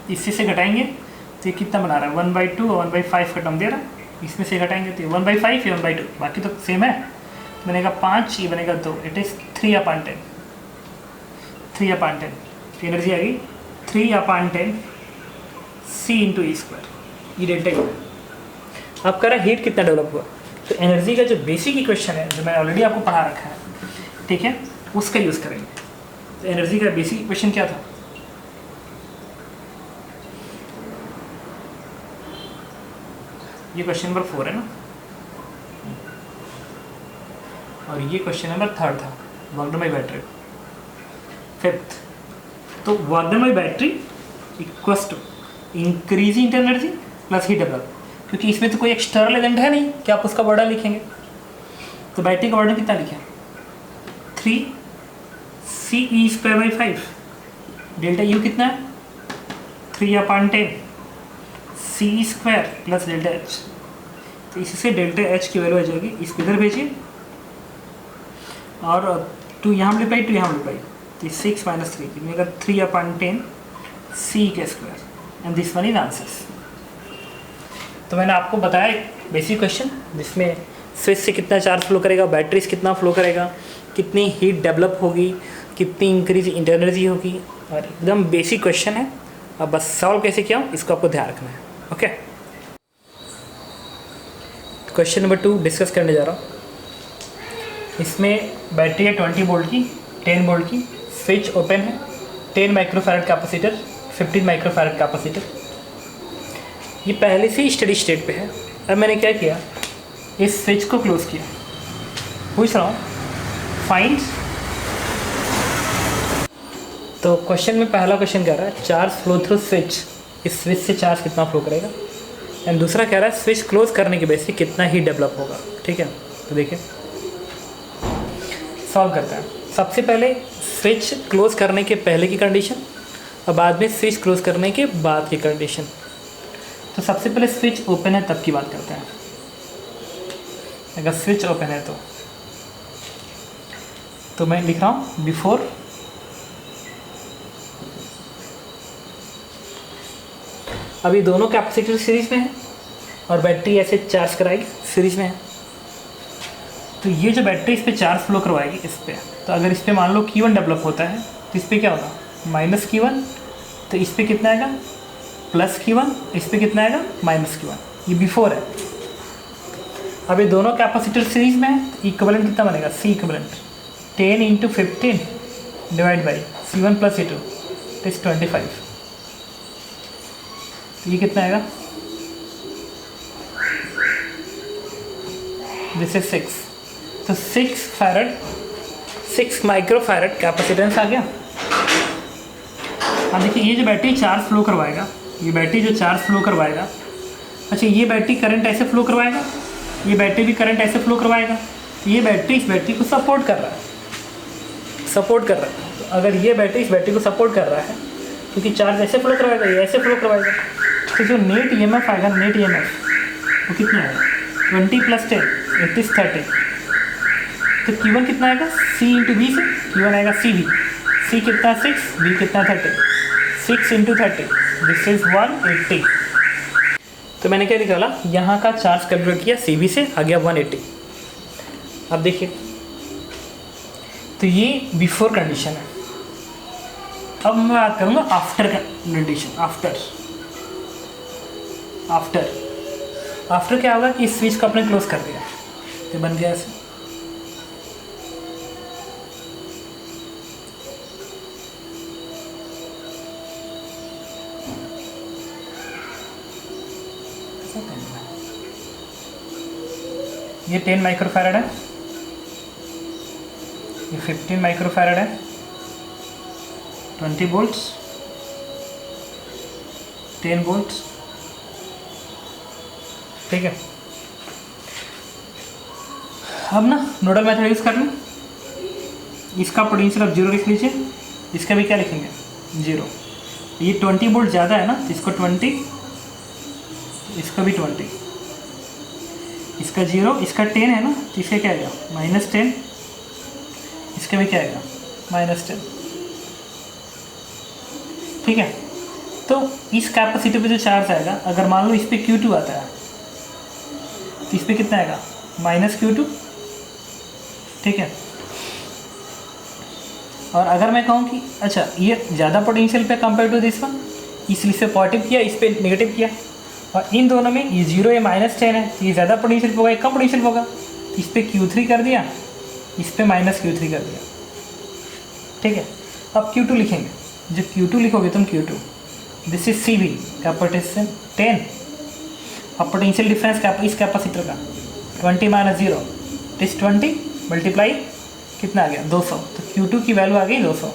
इससे से घटाएंगे तो ये कितना बना रहा है 1/2 और 1/5 का टर्म दे रहा है, इसमें से घटाएंगे तो 1/5 या 1/2, बाकी तो सेम है, तो बनेगा 5, ये बनेगा 2, इट इज़ 3/10, 3/10 तो एनर्जी आ गई 3/10 c इंटू ई स्क्वायर, ये डेल्टा है। अब कह रहा है हीट कितना डेवलप हुआ, तो एनर्जी का जो बेसिक इक्वेशन है जो मैंने ऑलरेडी आपको पढ़ा रखा है, ठीक है, उसका यूज़ करेंगे। तो एनर्जी का बेसिक इक्वेशन क्या था, ये क्वेश्चन नंबर 4 है ना, और ये क्वेश्चन नंबर 3 था, work done by battery. 5th, तो work done by battery equals to increasing energy plus heat develop, क्योंकि इसमें तो कोई एक्सटर्नल एजेंट है नहीं कि आप उसका वर्डन लिखेंगे। तो बैटरी का वर्डन कितना लिखें, 3ce²/5, डेल्टा यू कितना है 3/10 c² प्लस डेल्टा एच, तो इससे डेल्टा एच की वैल्यू आ जाएगी, इसको इधर भेजिए और 2 यहाँ मल्टीप्लाई 2 यहाँ मल्टीप्लाई, तो 6 - 3 कितने 3/10 c² and this one is answers. तो मैंने आपको बताया एक बेसिक क्वेश्चन जिसमें स्विच से कितना चार्ज फ्लो करेगा, बैटरी से कितना फ्लो करेगा, कितनी हीट डेवलप होगी, कितनी इंक्रीज एनर्जी होगी, और एकदम बेसिक क्वेश्चन है। अब बस सॉल्व कैसे किया इसको आपको ध्यान रखना है, ओके। क्वेश्चन नंबर 2 डिस्कस करने जा रहा हूँ। इसमें बैटरी है 20 वोल्ट की, 10 वोल्ट की, स्विच ओपन है, 10 माइक्रोफैरड कैपेसिटर, 15 माइक्रोफैरड कैपेसिटर, ये पहले से ही स्टडी स्टेट पे है। अब मैंने क्या किया, इस स्विच को क्लोज किया। पूछ रहा हूँ फाइंड, तो क्वेश्चन में पहला क्वेश्चन कह रहा है चार्ज फ्लो थ्रू स्विच, इस स्विच से चार्ज कितना फ्लो करेगा, एंड दूसरा कह रहा है स्विच क्लोज करने के बेस पे कितना ही डेवलप होगा, ठीक है। तो देखिए सॉल्व करते हैं। सबसे पहले स्विच क्लोज करने के पहले की कंडीशन और बाद में स्विच क्लोज करने के बाद की कंडीशन। तो सबसे पहले स्विच ओपन है तब की बात करते हैं। अगर स्विच ओपन है तो मैं लिख रहा हूँ बिफोर अभी दोनों कैपेसिटर सीरीज में है और बैटरी ऐसे चार्ज कराएगी सीरीज में है। तो ये जो बैटरी इस पर चार्ज फ्लो करवाएगी इस पर, तो अगर इस पर मान लो Q1 डेवलप होता है तो इस पर क्या होगा -Q1, तो इस पर कितना आएगा +Q1, इस पर कितना आएगा -Q1, ये बिफोर है। अब ये दोनों कैपेसिटर सीरीज में है, इक्विवेलेंट कितना बनेगा C equivalent 10 × 15 divide by C1 + C2 तो 25, तो ये कितना आएगा, दिस इज 6, तो 6 माइक्रोफैरड कैपेसिटेंस आ गया। अब देखिए ये जो बैटरी चार्ज फ्लो करवाएगा, ये बैटरी जो चार्ज फ्लो करवाएगा, अच्छा ये बैटरी करंट ऐसे फ्लो करवाएगा, ये बैटरी भी करंट ऐसे फ्लो करवाएगा, तो ये बैटरी इस बैटरी को सपोर्ट कर रहा है, तो अगर ये बैटरी इस बैटरी को सपोर्ट कर रहा है क्योंकि चार्ज ऐसे फ्लो करवाएगा, ये ऐसे फ्लो करवाएगा, तो जो नेट EMF आएगा, नेट EMF वो कितना आएगा 20 + 10 इट इज़ 30, तो Q1 कितना आएगा C × V से, Q1 आएगा CV, C कितना 6, V कितना 30, 6 × 30 दिस इज 180। तो मैंने क्या निकाला, यहाँ का चार्ज कैलकुलेट किया, CV से आ गया 180। अब देखिए तो ये बिफोर कंडीशन है। अब मैं बात करूँगा आफ्टर कंडीशन। आफ्टर आफ्टर क्या होगा कि इस स्विच को आपने क्लोज कर दिया, तो बन गया ऐसे। ये 10 माइक्रोफैरड है, ये 15 माइक्रोफैरड है, 20 वोल्ट्स, 10 वोल्ट्स, ठीक है। अब ना नोडल मेथड यूज़ कर लें। इसका पोटेंशियल आप 0 लिख लीजिए, इसका भी क्या लिखेंगे 0। ये 20 वोल्ट ज़्यादा है ना, इसको 20, इसका भी 20, इसका 0, इसका 10 है ना, तो इसका क्या आएगा -10, इसका भी क्या आएगा -10, ठीक है। तो इस कैपेसिटर पे जो चार्ज आएगा, अगर मान लो इस पर Q2 आता है तो इस पर कितना आएगा -Q2, ठीक है। और अगर मैं कहूँ कि अच्छा ये ज़्यादा पोटेंशियल पे कंपेयर टू दिस वन, इसलिए इस पर पॉजिटिव किया, इस पर नेगेटिव किया, और इन दोनों में ये 0 या -10 है, तो ये ज़्यादा पोटेंशियल होगा, ये कम पोटेंशियल होगा, तो इस पर Q3 कर दिया, इस पर -Q3 कर दिया, ठीक है। अब Q2 लिखेंगे, जब Q2 लिखोगे तुम Q2, दिस इज CV का पोटेंशियल 10, अब पोटेंशियल डिफरेंस इस कैपेसिटर का 20 - 0 इस 20 मल्टीप्लाई कितना आ गया 200, तो Q2 की वैल्यू आ गई 200।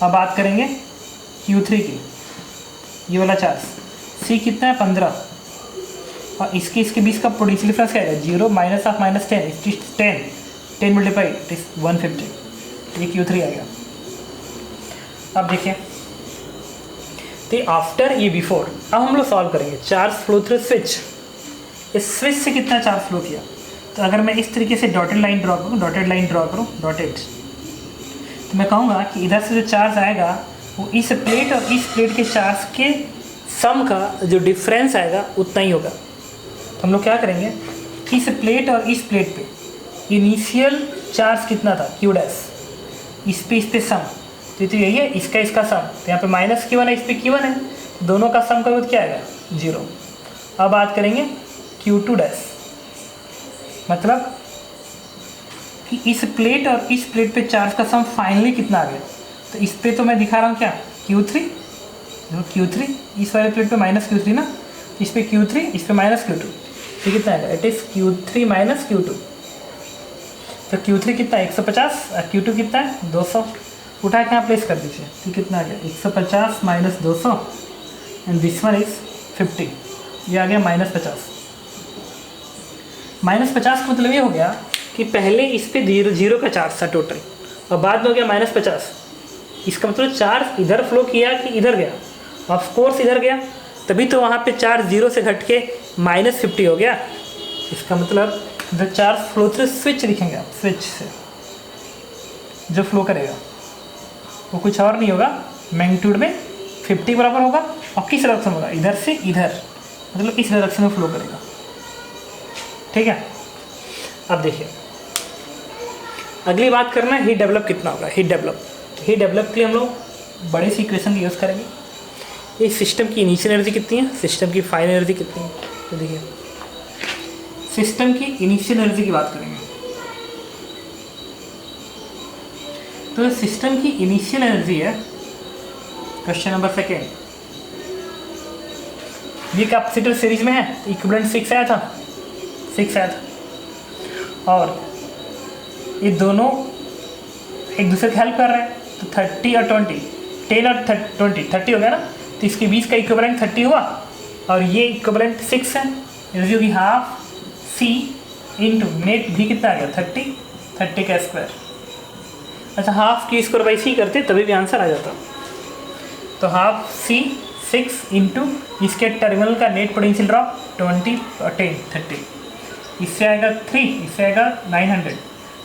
अब बात करेंगे Q3 की, ये वाला चार्ज C कितना है 15, और इसके बीच का पोटेंशियल डिफरेंस क्या है 0 -10 10 मल्टीप्लाई इट इज 150, ये Q3 आएगा। अब देखिए तो आफ्टर ये बिफोर, अब हम लोग सॉल्व करेंगे चार्ज फ्लो थ्रू स्विच। इस स्विच से कितना चार्ज फ्लो किया, तो अगर मैं इस तरीके से डॉटेड लाइन ड्रॉ करूँ डॉटेड, तो मैं कहूँगा कि इधर से जो चार्ज आएगा वो इस प्लेट और इस प्लेट के चार्ज के सम का जो डिफरेंस आएगा उतना ही होगा। तो हम लोग क्या करेंगे, इस प्लेट और इस प्लेट पे इनिशियल चार्ज कितना था Q डैश, इस पे सम, तो यही है इसका सम, तो यहाँ पे -Q1 है, इस पे Q1 है, दोनों का सम करोगे तो क्या आएगा 0। अब बात करेंगे Q2 डैश, मतलब कि इस प्लेट और इस प्लेट पे चार्ज का सम फाइनली कितना आ गया, तो इस पे तो मैं दिखा रहा हूँ क्या Q3, इस वाले प्लेट पे -Q3 ना, इस पे Q3, इस पे -Q2, तो कितना आएगा इट इज़ Q3 - Q2, तो Q3 कितना है 150 और Q2 कितना है 200, उठा के यहाँ प्लेस कर दीजिए, तो कितना आ गया 150 - 200 एंड दिस वन इज 50, ये आ गया -50। -50 का मतलब ये हो गया कि पहले इस पे 0 का चार्ज था टोटल, और बाद में हो गया -50, इसका मतलब चार्ज इधर फ्लो किया कि इधर गया, ऑफ कोर्स इधर गया, तभी तो वहाँ पे चार्ज 0 से घट के -50 हो गया। इसका मतलब the charge flow through switch लिखेंगे आप, स्विच से जो फ्लो करेगा वो कुछ और नहीं होगा, मैग्नीट्यूड में 50 बराबर होगा, और किस डायरेक्शन होगा इधर से इधर, मतलब इस डायरेक्शन में फ्लो करेगा, ठीक है। अब देखिए अगली बात करना है हीट डेवलप कितना होगा, हीट डेवलप के लिए हम लोग बड़े सी इक्वेशन का यूज़ करेंगे। इस सिस्टम की इनिशियल एनर्जी कितनी है, सिस्टम की फाइनल एनर्जी कितनी है, तो देखिए सिस्टम की इनिशियल एनर्जी की बात करेंगे, तो सिस्टम की इनिशियल एनर्जी है क्वेश्चन नंबर 2, ये कैपेसिटर सीरीज में है, इक्विवेलेंट 6 आया था, और ये दोनों एक दूसरे को हेल्प कर रहे हैं, तो 30 और 20, 10 और 20 30 हो गया ना, तो इसके बीच का इक्विवेलेंट 30 हुआ, और ये इक्विवेलेंट 6 है, एनर्जी होगी हाफ C इंटू नेट भी कितना आ गया 30 का स्क्वायर। अच्छा हाफ की स्क्वायर बाई C करते तभी भी आंसर आ जाता, तो हाफ C 6 इंटू इसके टर्मिनल का नेट पोटेंशियल ड्रॉप 20 और 10 30, इससे आएगा 3, इससे आएगा 900,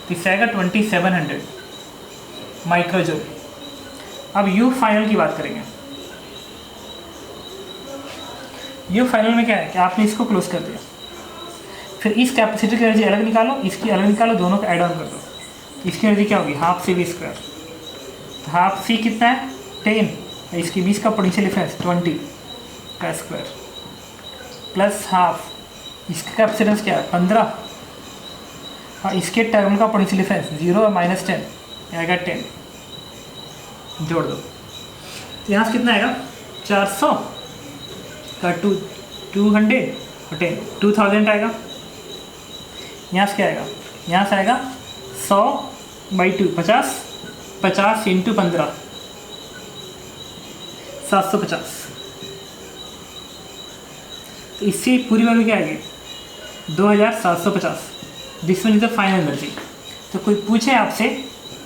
तो इससे आएगा 2700 माइक्रोजूल। अब U फाइनल की बात करेंगे। U फाइनल में क्या है कि आपने इसको क्लोज कर दिया, फिर इस कैपेसिटर की एनर्जी अलग निकालो, इसकी अलग निकालो, दोनों का ऐड ऑन कर दो, इसकी एनर्जी क्या होगी हाफ CV स्क्वायर, तो हाफ C कितना है 10, इसके बीच का पोटेंशियल डिफरेंस 20 का स्क्वायर, प्लस हाफ, इसका कैपेसिटेंस क्या है 15, और इसके टर्म का पोटेंशियल डिफरेंस 0 और -10 आएगा 10, जोड़ दो तो यहाँ से कितना आएगा 400 का 200 और 10 2000 आएगा। यहाँ से क्या आएगा, यहाँ से आएगा 100/2 50 50 × 15 750। तो इससे पूरी वैल्यू क्या आएगी 2750। This one is the final energy. तो कोई पूछे आपसे,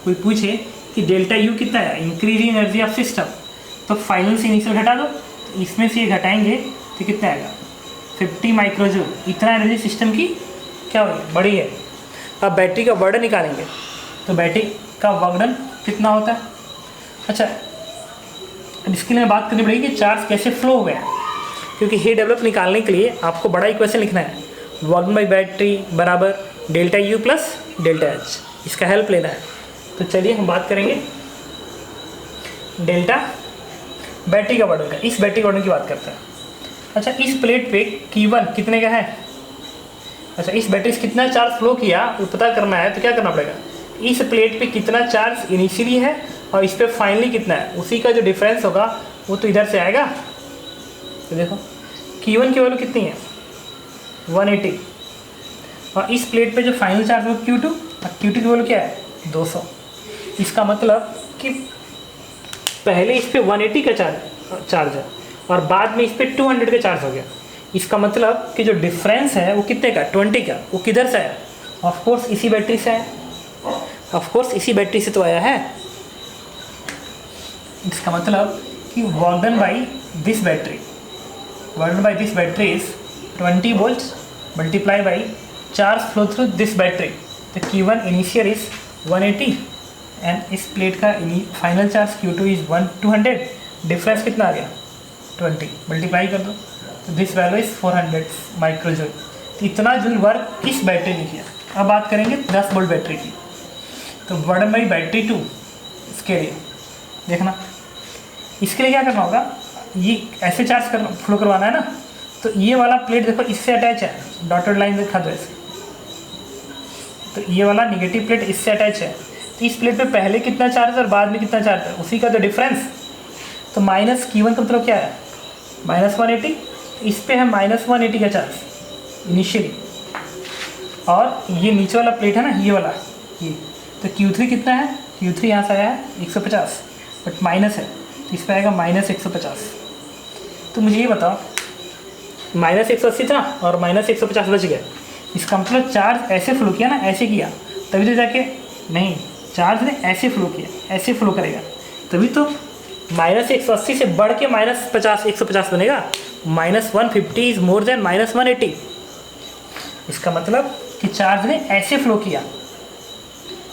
कोई पूछे कि डेल्टा यू कितना है, इंक्रीजिंग एनर्जी ऑफ सिस्टम, तो फाइनल से इनिशियल घटा दो, तो इसमें से ये घटाएंगे तो कितना आएगा 50 माइक्रोजूल। इतना एनर्जी सिस्टम की क्या होगी, बड़ी है। अब बैटरी का वर्डन निकालेंगे, तो बैटरी का वर्डन कितना होता है। अच्छा, अब इसके लिए बात करनी पड़ेगी कि चार्ज कैसे फ्लो हो गया, क्योंकि हीट डेवलप निकालने के लिए आपको बड़ा इक्वेशन लिखना है, वर्क बाई बैटरी बराबर delta U plus delta H, इसका हेल्प लेना है। तो चलिए हम बात करेंगे डेल्टा बैटरी का वर्डन का। इस बैटरी वर्डन की बात करते हैं। अच्छा, इस प्लेट पे Q1 कितने का है। अच्छा, इस बैटरी से कितना चार्ज फ्लो किया वो पता करना है, तो क्या करना पड़ेगा, इस प्लेट पे कितना चार्ज इनिशियली है और इस पर फाइनली कितना है, उसी का जो डिफरेंस होगा वो तो इधर से आएगा। तो देखो Q1 की वैल्यू कितनी है 180, और इस प्लेट पे जो फाइनल चार्ज है वो Q2, और Q2 की वैल्यू क्या है 200। इसका मतलब कि पहले इस पे 180 का चार्ज है और बाद में इस पे 200 का चार्ज हो गया। इसका मतलब कि जो डिफरेंस है वो कितने का 20 का, वो किधर से आया, ऑफ कोर्स इसी बैटरी से आया, ऑफ कोर्स इसी बैटरी से तो आया है। इसका मतलब कि work done by this battery, work done by this battery is 20 volts multiply by charge flow through this battery. तो Q1 इनिशियल इज 180 एंड इस प्लेट का final charge Q2 is 200, difference कितना आ गया 20, मल्टीप्लाई कर दो तो दिस वैल्यू इज 400 माइक्रोजूल। तो इतना जूल वर्क किस बैटरी ने किया। अब बात करेंगे 10 वोल्ट बैटरी की। तो वर्डन बाई बैटरी 2, इसके लिए देखना, इसके लिए क्या करना होगा, ये ऐसे चार्ज करना फ्लो करवाना है ना, तो ये वाला प्लेट देखो इससे अटैच है, डॉटेड लाइन दिखा दो ऐसे, तो ये वाला निगेटिव प्लेट इससे अटैच है। तो इस प्लेट पे पहले कितना चार्ज है और बाद में कितना चार्ज है, उसी का तो डिफरेंस। तो माइनस Q1 का मतलब क्या है -180, इस पे है -180 का चार्ज इनिशियली, और ये नीचे वाला प्लेट है ना ये वाला, ये तो Q3 कितना है, Q3 यहाँ से आया है 150, बट माइनस है तो इस पर आएगा -150। तो मुझे ये बताओ -180 था और -150 बच गया, इसका मतलब चार्ज ऐसे फ्लो किया ना, ऐसे किया तभी तो जाके, नहीं चार्ज ने ऐसे फ्लो किया, ऐसे फ्लो करेगा तभी तो -180 से बढ़ के -50 150 बनेगा। -150 इज मोर देन -180। इसका मतलब कि चार्ज ने ऐसे फ्लो किया,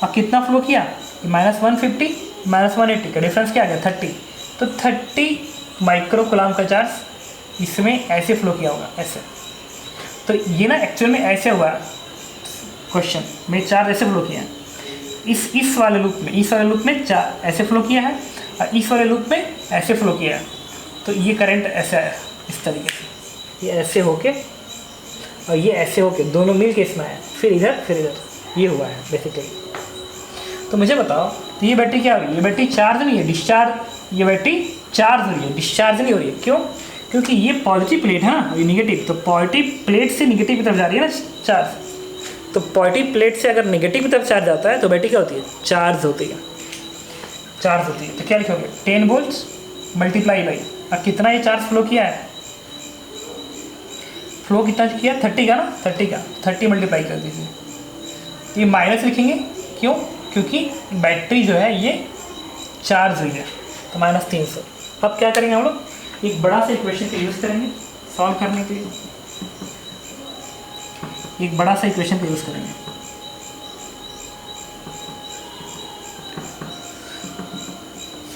और कितना फ्लो किया, -150 -180 का डिफरेंस क्या आ गया 30। तो 30 माइक्रो कूलम का चार्ज इसमें ऐसे फ्लो किया होगा, ऐसे। तो ये ना एक्चुअल में ऐसे हुआ क्वेश्चन में, चार्ज ऐसे फ्लो किया है इस वाले लूप में, इस वाले लूप में चार्ज ऐसे फ्लो किया है और इस वाले लूप में ऐसे फ्लो किया है। तो ये करंट ऐसा है इस तरीके से, ये ऐसे होके और ये ऐसे होके दोनों मिल के इसमें है, फिर इधर ये हुआ है बेसिकली। तो मुझे बताओ, तो ये बैटरी क्या हो रही है, ये बैटरी चार्ज नहीं है, डिस्चार्ज, ये बैटरी चार्ज हो रही है, डिस्चार्ज नहीं हो रही है। क्यों, क्योंकि ये पॉजिटिव प्लेट है ना, ये निगेटिव, तो पॉजिटिव प्लेट से निगेटिव की तरफ जा रही है ना चार्ज। तो पॉजिटिव प्लेट से अगर निगेटिव की तरफ चार्ज आता है तो बैटरी क्या होती है, चार्ज होती है, चार्ज होती है। तो क्या लिखोगे 10 वोल्ट्स मल्टीप्लाई बाई, अब कितना ये चार्ज फ्लो किया है, फ्लो कितना किया 30 का ना, 30 मल्टीप्लाई कर दीजिए। ये माइनस लिखेंगे, क्यों, क्योंकि बैटरी जो है ये चार्ज हुई है, तो -300। अब क्या करेंगे हम लोग, एक बड़ा सा इक्वेशन का यूज़ करेंगे सॉल्व करने के लिए, एक बड़ा सा इक्वेशन का यूज़ करेंगे।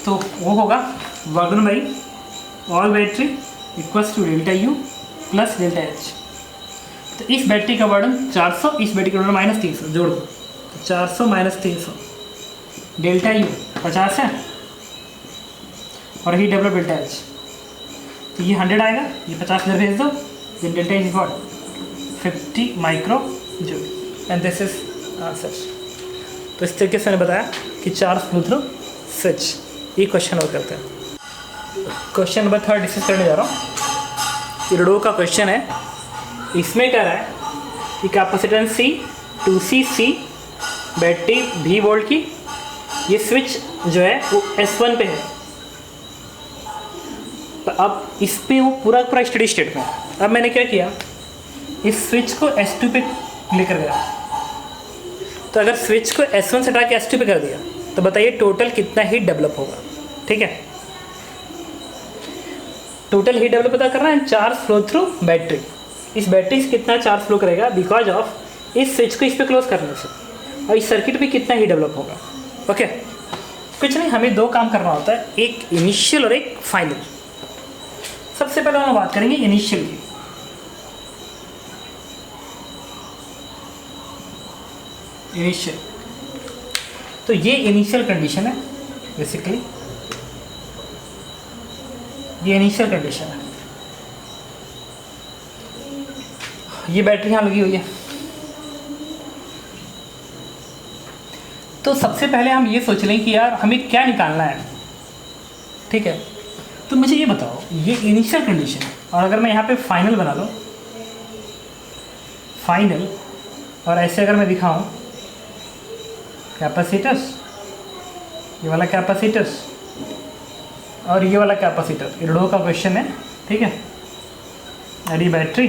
तो वो होगा work done by all battery equals to delta U plus delta H. तो इस बैटरी का वर्डन 400, इस बैटरी का वर्डन -300, जोड़ दो तो 400 - 300, डेल्टा यू 50 है और ही डेवलप डेल्टा एच, तो ये 100 आएगा, ये 50 इधर भेज दो, then delta is what 50 micro joule and this is answer. तो इस तरीके से मैंने बताया कि चार्ज फ्लो थ्रू स्विच। ये क्वेश्चन और करते हैं। क्वेश्चन नंबर 3 डिस्कस करने जा रहा हूँ। इरडो का क्वेश्चन है, इसमें कह रहा है कि capacitance C 2C battery V volt की, ये स्विच जो है वो S1 पे है। तो अब इस पे वो पूरा पूरा स्टडी स्टेट में। अब मैंने क्या किया, इस स्विच को S2 पे लेकर गया। तो अगर स्विच को S1 से हटा के S2 पे कर दिया तो बताइए टोटल कितना हीट डेवलप होगा। ठीक है, टोटल हीट डेवलप पता करना है, चार्ज फ्लो थ्रू बैटरी। इस बैटरी से कितना चार्ज फ्लो करेगा बिकॉज ऑफ इस स्विच को इस पे क्लोज करने से, और इस सर्किट पे कितना हीट डेवलप होगा। ओके, कुछ नहीं, हमें दो काम करना होता है, एक इनिशियल और एक फाइनल। सबसे पहले हम बात करेंगे इनिशियल की। इनिशियल, तो ये इनिशियल कंडीशन है बेसिकली, ये इनिशियल कंडीशन है। ये बैटरी यहाँ लगी हुई है। तो सबसे पहले हम ये सोच लें कि यार हमें क्या निकालना है। ठीक है, तो मुझे ये बताओ, ये इनिशियल कंडीशन है, और अगर मैं यहाँ पे फाइनल बना लूँ, फाइनल, और ऐसे अगर मैं दिखाऊं कैपेसिटर्स, ये वाला कैपेसिटर्स और ये वाला कैपेसिटर, इरडो का क्वेश्चन है। ठीक है, और ये बैटरी,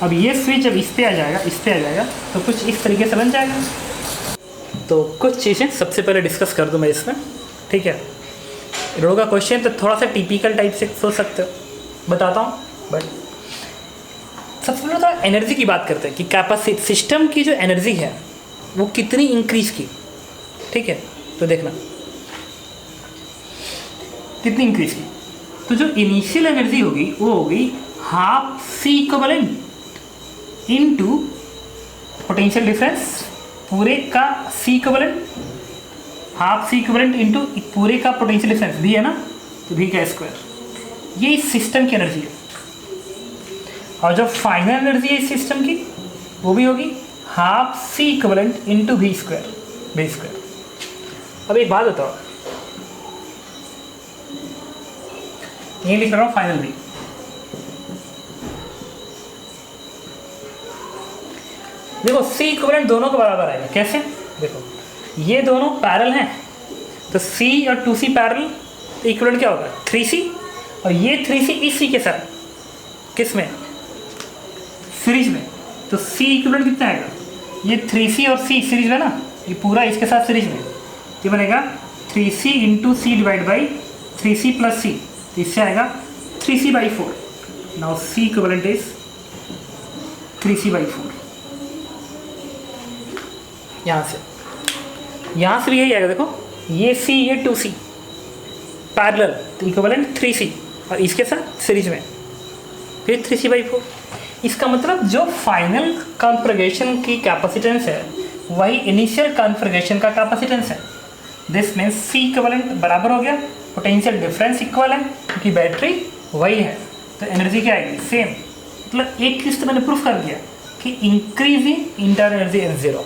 अब ये स्विच जब इस पे आ जाएगा, इस पे आ जाएगा, तो कुछ इस तरीके से बन जाएगा। तो कुछ चीज़ें सबसे पहले डिस्कस कर दूं मैं इसमें। ठीक है, इरडो का क्वेश्चन तो थोड़ा सा टिपिकल टाइप से सोच सकते हो, बताता हूँ। बट सबसे पहले थोड़ा एनर्जी की बात करते हैं कि कैपेसिटी सिस्टम की जो एनर्जी है वो कितनी इंक्रीज की। ठीक है, तो देखना कितनी इंक्रीज की। तो जो इनिशियल एनर्जी होगी वो होगी half C equivalent into potential difference पूरे का C equivalent, half C equivalent into पूरे का पोटेंशियल डिफरेंस भी है ना, तो V का स्क्वायर। ये इस सिस्टम की एनर्जी है। और जो फाइनल एनर्जी है इस सिस्टम की वो भी होगी half C equivalent into V square. अब एक बात बताओ, ये लिख रहा हूँ फाइनल भी। देखो C इक्विवेलेंट दोनों के बराबर आएगा। कैसे? देखो ये दोनों पैरेलल हैं, तो C और 2C पैरेलल, तो इक्विवेलेंट क्या होगा 3C, और ये 3C इस C के साथ किस में, सीरीज में, तो C इक्विवेलेंट कितना आएगा, ये 3C और C सीरीज में ना, ये पूरा इसके साथ सीरीज में, ये बनेगा 3C into C divide by 3C plus C, तो इससे आएगा 3C/4। Now C equivalent is 3C/4। यहाँ से भी यही आएगा। देखो ये C, ये 2C पैरेलल, तो इक्विवेलेंट 3C, और इसके साथ सीरीज में फिर 3C/4। इसका मतलब जो फाइनल कॉन्फ़िगरेशन की कैपेसिटेंस है वही इनिशियल कॉन्फ़िगरेशन का कैपेसिटेंस है। दिस मीन्स C इक्विवेलेंट बराबर हो गया पोटेंशियल डिफरेंस इक्वल है, क्योंकि बैटरी वही है, तो एनर्जी क्या आएगी सेम। मतलब एक चीज़ तो मैंने प्रूफ कर दिया कि इंक्रीजिंग इंटरनल एनर्जी इज 0,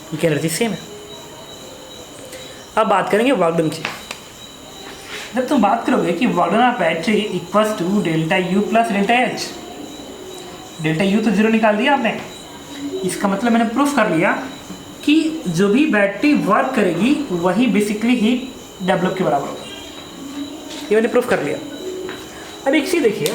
क्योंकि एनर्जी सेम है। अब बात करेंगे वर्क डन की। जब तुम बात करोगे कि work done of battery equals to delta U plus delta H, delta U तो 0 निकाल दिया आपने, इसका मतलब मैंने प्रूफ कर लिया कि जो भी बैटरी वर्क करेगी वही बेसिकली हीट डेवलप के बराबर होगा। ये मैंने प्रूफ कर लिया। अब एक चीज़ देखिए,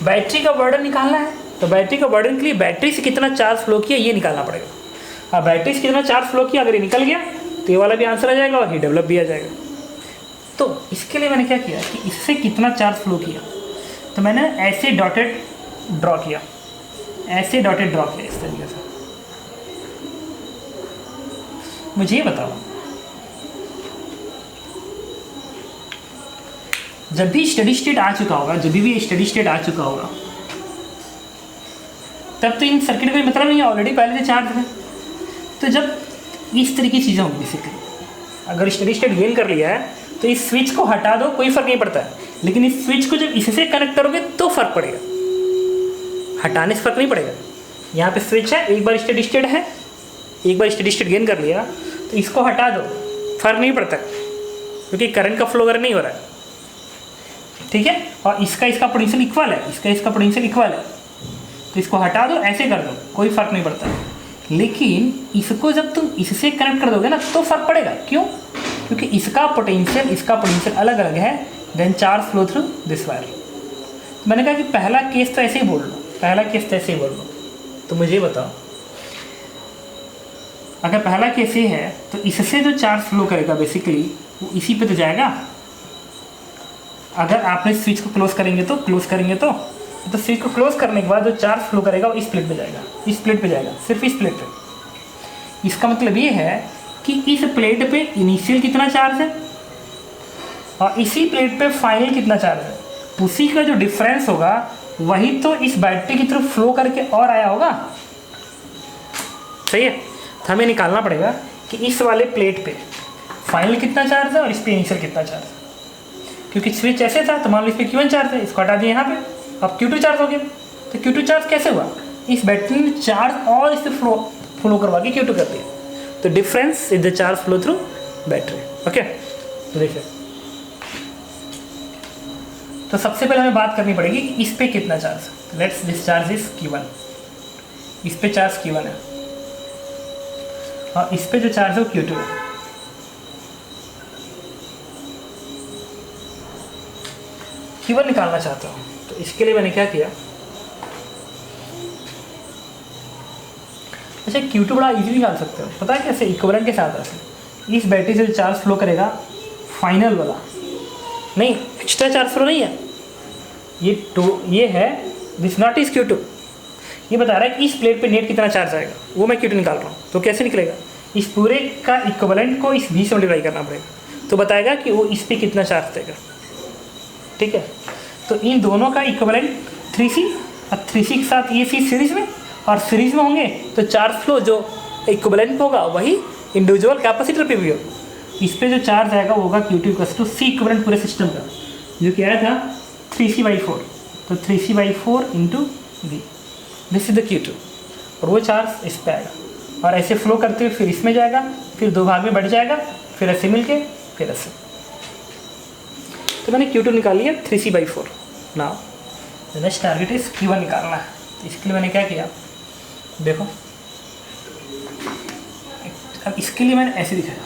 बैटरी का वर्डन निकालना है, तो बैटरी का वर्डन के लिए बैटरी से कितना चार्ज फ्लो किया ये निकालना पड़ेगा। अब बैटरी से कितना चार्ज फ्लो किया अगर ये निकल गया तो ये वाला भी आंसर आ जाएगा और हीट डेवलप भी आ जाएगा। तो इसके लिए मैंने क्या किया कि इससे कितना चार्ज फ्लो किया, तो मैंने ऐसे डॉटेड ड्रॉ किया, ऐसे डॉटेड ड्रॉ किया इस तरीके से। मुझे ये बताओ, जब भी स्टडी स्टेट आ चुका होगा, जब भी स्टडी स्टेट आ चुका होगा, तब तो इन सर्किट का मतलब नहीं है, ऑलरेडी पहले से चार्ज है। तो जब इस तरह की चीज़ें होंगी बेसिकली, अगर स्टेडी स्टेट गेन कर लिया है तो इस स्विच को हटा दो, कोई फर्क नहीं पड़ता है, लेकिन इस स्विच को जब इससे कनेक्ट करोगे तो फर्क पड़ेगा, हटाने से फर्क नहीं पड़ेगा। यहाँ पे स्विच है, एक बार स्टेडी स्टेट है, एक बार स्टेडी स्टेट गेन कर लिया तो इसको हटा दो, फर्क नहीं पड़ता क्योंकि करंट का फ्लो अगर नहीं हो रहा है, ठीक है। और इसका पोटेंशियल इक्वल है, इसका पोटेंशियल इक्वल है, तो इसको हटा दो, ऐसे कर दो, कोई फर्क नहीं पड़ता। लेकिन इसको जब तुम इससे कनेक्ट कर दोगे ना तो फर्क पड़ेगा। क्यों? क्योंकि इसका पोटेंशियल अलग अलग है, then charge flow through this wire. मैंने कहा कि पहला केस तो ऐसे ही बोल लो, तो मुझे बताओ, अगर पहला केस ये है तो इससे जो चार्ज फ्लो करेगा बेसिकली वो इसी पे तो जाएगा। अगर आपने स्विच को क्लोज करेंगे तो स्विच को क्लोज करने के बाद जो चार्ज फ्लो करेगा वो इस प्लेट पे जाएगा, सिर्फ इस प्लेट पे। इसका मतलब ये है कि इस प्लेट पे इनिशियल कितना चार्ज है और इसी प्लेट पे फाइनल कितना चार्ज है, उसी का जो डिफरेंस होगा वही तो इस बैटरी की तरफ फ्लो करके और आया होगा। सही है, तो हमें निकालना पड़ेगा कि इस वाले प्लेट पे फाइनल कितना चार्ज है और इस पे इनिशियल कितना चार्ज है। क्योंकि स्विच ऐसे था तो मान लो इस पे Q1 चार्ज है, इसको हटा दिया यहाँ पे, अब Q2 चार्ज हो गया। तो Q2 चार्ज कैसे हुआ? इस बैटरी ने चार्ज और इससे फ्लो करवा के Q2 कर दिया। तो difference is the charge flow through battery. Okay, तो देखिए, तो सबसे पहले हमें बात करनी पड़ेगी कि इस पे कितना चार्ज है। Let's this charge is Q1, इस पे चार्ज Q1 है और इस पे जो चार्ज है वो Q2 है। Q1 निकालना चाहता हूँ, तो इसके लिए मैंने क्या किया, अच्छा Q2 बड़ा इजीली निकाल सकते हो, पता है कैसे? इक्विवेलेंट के साथ ऐसे इस बैटरी से जो चार्ज फ्लो करेगा फाइनल वाला, नहीं एक्स्ट्रा चार्ज फ्लो नहीं है, ये है दिस नॉट इज Q2, ये बता रहा है कि इस प्लेट पे नेट कितना चार्ज आएगा, वो मैं Q2 निकाल रहा हूँ। तो कैसे निकलेगा? इस पूरे का इक्विवेलेंट को इस V से मल्टीप्लाई करना पड़ेगा, तो बताएगा कि वो इस पे कितना चार्ज देगा। ठीक है, तो इन दोनों का इक्विवेलेंट 3C, और 3C के साथ ये C सीरीज में, और सीरीज में होंगे तो चार्ज फ्लो जो इक्विवेलेंट होगा वही इंडिविजुअल कैपेसिटर पे भी होगा। इस पे जो चार्ज आएगा वो होगा Q2 टू C इक्विवेलेंट पूरे सिस्टम का, जो क्या आया था 3C/4, तो 3C/4 into V, this is the Q2, और वो चार्ज इस पे आएगा और ऐसे फ्लो करते हुए फिर इसमें जाएगा, फिर दो भाग में बढ़ जाएगा, फिर ऐसे मिल के फिर ऐसे। तो मैंने Q2 निकाल लिया 3C/4। Now next target is Q1 निकालना है। तो इसके लिए मैंने क्या किया, देखो, अब इसके लिए मैंने ऐसे दिखाया,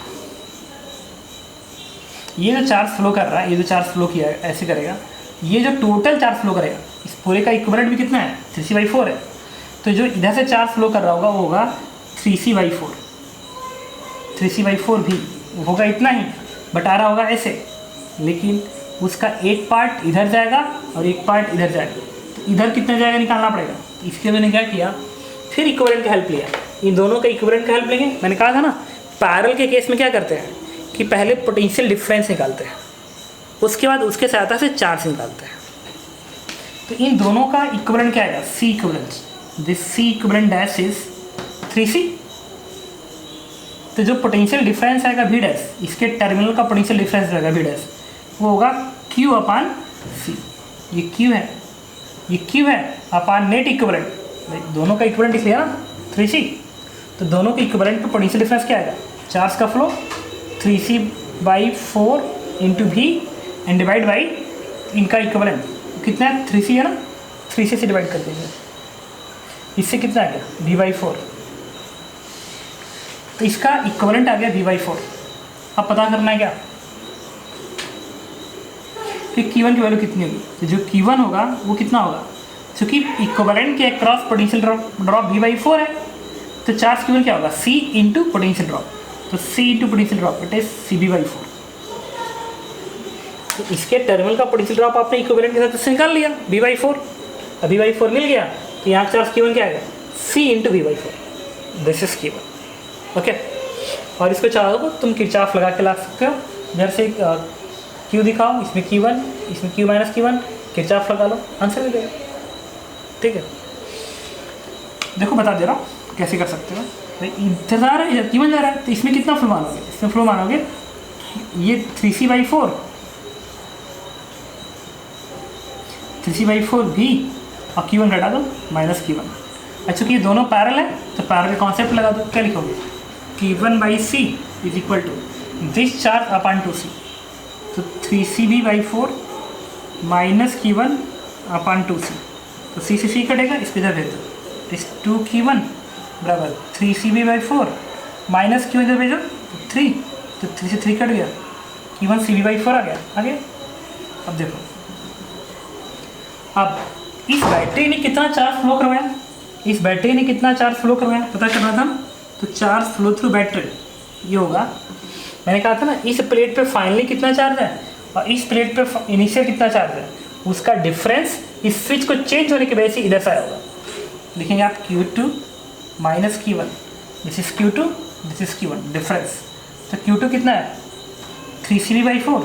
ये जो चार्ज फ्लो कर रहा है, ये जो चार्ज फ्लो किया है ऐसे करेगा, ये जो टोटल चार्ज फ्लो करेगा इस पूरे का इक्विवेलेंट भी कितना है 3C/4 है, तो जो इधर से चार्ज फ्लो कर रहा होगा वो होगा 3C/4, 3C/4 भी होगा इतना ही, बट आ रहा होगा ऐसे, लेकिन उसका एक पार्ट इधर जाएगा और एक पार्ट इधर जाएगा, तो इधर कितना जाएगा निकालना पड़ेगा। तो इसके मैंने क्या किया, फिर इक्विवेलेंट का हेल्प लिया, इन दोनों का इक्विवेलेंट का हेल्प लेंगे। मैंने कहा था ना पैरेलल के केस में क्या करते हैं कि पहले पोटेंशियल डिफरेंस निकालते हैं, उसके बाद उसके सहायता से चार्ज निकालते हैं। तो इन दोनों का इक्विवेलेंट क्या आएगा, C equivalent, this C equivalent dash is 3C। तो जो पोटेंशियल डिफरेंस आएगा V डैश, इसके टर्मिनल का पोटेंशियल डिफरेंस रहेगा V डैश, वो होगा Q/C। ये Q है अपान नेट इक्विवेलेंट, दोनों का इक्विवेलेंट इसलिए ना 3C, तो दोनों के इक्विवेलेंट पे पोटेंशियल डिफरेंस क्या आएगा, चार्ज का flow 3C/4 into V and divide by इनका इक्विवेलेंट कितना है 3C है ना, 3C से डिवाइड कर दीजिए, इससे कितना आ गया V/4, तो इसका इक्विवेलेंट आ गया V/4। अब पता करना है क्या कि Q1 की वैल्यू कितनी होगी, तो जो Q1 होगा वो कितना होगा, क्योंकि इक्विवेलेंट के अक्रॉस पोटेंशियल ड्रॉप V/4 है, तो चार्ज Q1 क्या होगा C इंटू पोटेंशियल ड्रॉप, तो C into potential drop it is CB/4। तो इसके टर्मिनल का पोटेंशियल ड्रॉप आपने इक्विवेलेंट के साथ से निकाल लिया V/4, अब V/4 मिल गया, तो यहाँ चार्ज Q1 क्या आएगा C into V/4, this is Q1। Okay, और इसको चाहो तो तुम किरचॉफ लगा के ला सकते हो, इधर से Q दिखाओ, इसमें Q1, इसमें Q-Q1, किरचॉफ लगा लो, आंसर मिल जाएगा। ठीक है, देखो बता दे रहा हूँ कैसे कर सकते हो। भाई इधर जा रहा है, इधर Q1 जा रहा है, तो इसमें कितना फ्लो मानोगे, इसमें फ्लो मानोगे ये 3C/4 3C/4 भी, और Q1 घटा दो माइनस Q1। अच्छा कि ये दोनों पैरल है तो पैरल का कॉन्सेप्ट लगा दो। क्या लिखोगे? Q1/C is equal to this charge upon 2C, तो 3CB/4 minus Q1 upon 2C, तो C से C कटेगा, इस पे इधर भेज दो, इस 2Q1 बराबर 3CB/4 माइनस Q इधर भेजो 3, तो 3 से 3 कट गया, Q1 CB/4 आ गया। आगे अब देखो, अब इस बैटरी ने कितना चार्ज फ्लो करवाया, इस बैटरी ने कितना चार्ज फ्लो करवाया पता करना था। तो चार्ज फ्लो थ्रू बैटरी ये होगा, मैंने कहा था ना, इस प्लेट पे फाइनली कितना चार्ज है और इस प्लेट पे इनिशियल कितना चार्ज है, उसका डिफरेंस इस स्विच को चेंज होने की वजह से इधर से आया होगा। लिखेंगे आप Q2 minus Q1, this is Q2, this is Q1 difference. तो Q2 कितना है 3CB/4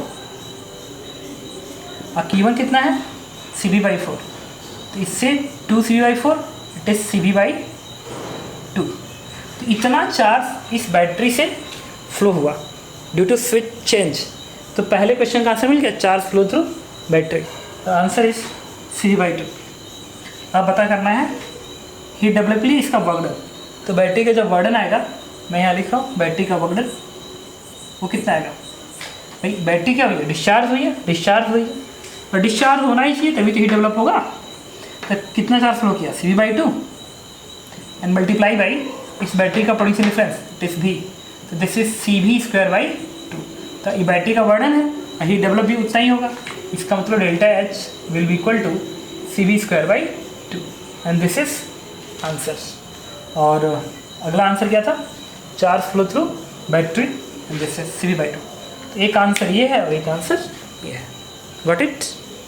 और Q1 कितना है CB/4, तो इससे 2CB/4 इट इज CB/2। तो इतना चार्ज इस बैटरी से फ्लो हुआ ड्यू टू स्विच चेंज। तो पहले क्वेश्चन का आंसर मिल गया, चार्ज फ्लो थ्रू बैटरी, तो आंसर इज CB/2। अब पता करना है हीट डेवलपली इसका वर्कडन। तो बैटरी का जब वर्डन आएगा, मैं यहाँ लिख रहा हूँ बैटरी का वर्कडन, वो कितना आएगा भाई, बैटरी क्या हुई है, डिस्चार्ज हुई है, डिस्चार्ज हुई है, और डिस्चार्ज होना ही चाहिए तभी तो हीट डेवलप होगा। तो कितना चार्ज फ्लो किया CB/2 एंड मल्टीप्लाई बाई इस बैटरी का producing difference it is V, तो दिस इज CB²/2। तो ये बैटरी का वर्डन है, हीट डेवलप भी उतना ही होगा, इसका मतलब delta H will be equal to CB²/2 and this is answer. और अगला आंसर क्या था, charge flow through battery and this is CB/2। तो एक आंसर ये है और एक आंसर ये है। Got it?